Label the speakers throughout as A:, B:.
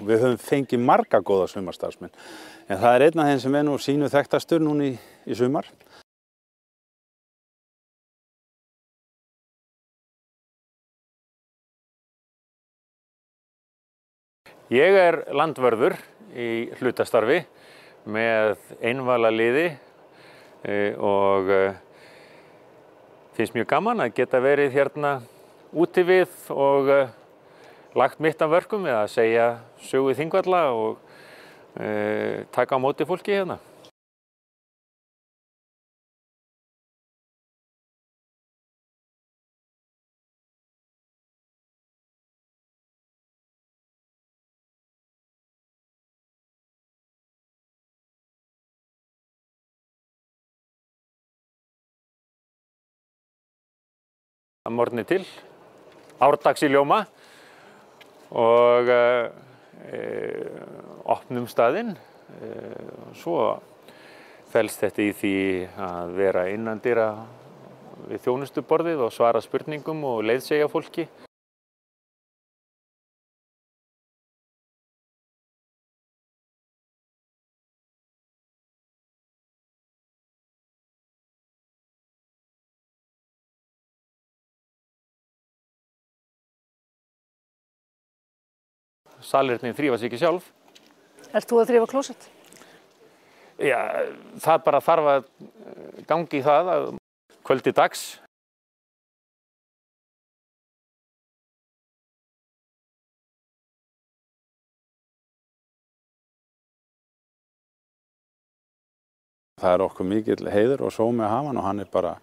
A: Við höfum fengið marga góða sumarstarfsmenn, en það einn af þeim sem nú sínu þekktastur núna í sumar. Ég landvörður í hlutastarfi með einvala liði og finnst mjög gaman að geta verið hérna úti við og lagt mitt af verkum við að segja sögu Þingvalla og taka á móti fólki hérna. Að morgni til, árdags í ljóma og opnum staðinn. Svo felst þetta í því að vera innandyra við þjónustuborðið og svara spurningum og leiðsegja fólki. Salirnir þrífa sig ekki sjálf.
B: Ert þú að þrífa klósett?
A: Já, það bara þarf að gangi í það að kvöldi dags. Það okkur mikill heiður og sómi að hafa hann og hann bara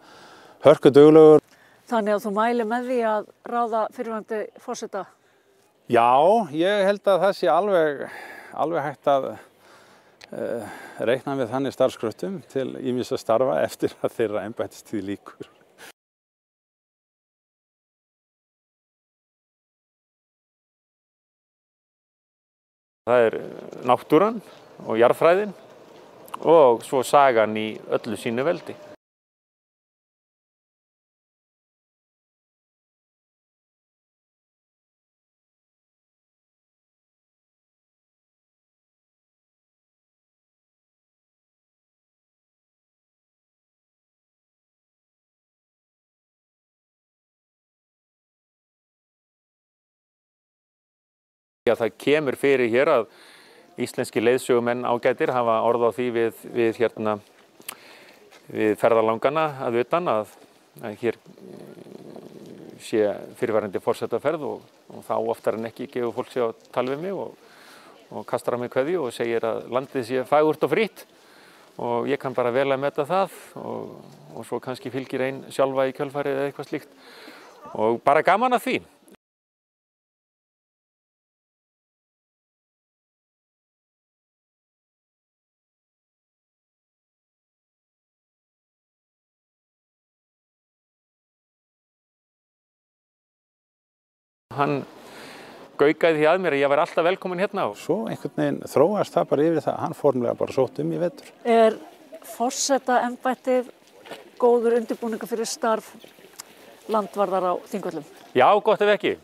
A: hörkuduglegur.
B: Þannig að þú mælir með því að ráða fyrrverandi forseta?
A: Já, ég held að það sé alveg hægt að reikna við þannig starfskröftum til ýmissa starfa eftir að þeirra embættistíð lýkur. Það náttúran og jarðfræðin og svo sagan í öllu sínu veldi. Það kemur fyrir hér að íslenski leiðsögumenn ágætir hafa orð á því við ferðalangana að utan að hér sé fyrirverandi forsetaferð og þá oftar en ekki gefur fólk sig á tal við mig og kastar á mig kveðju og segir að landið sé fagurt og frítt og ég kann bara vel að meta það og svo kannski fylgir ein sjálfa í kjölfarið eða eitthvað slíkt og bara gaman að því. Hann gaukaði því að mér að ég væri alltaf velkomin hérna. Svo einhvern veginn þróast það bara yfir það, hann formlega bara sótt í vetur.
B: Forsetaembættið góður undirbúningur fyrir starf landvarðar á Þingvöllum?
A: Já, gott ef ekki.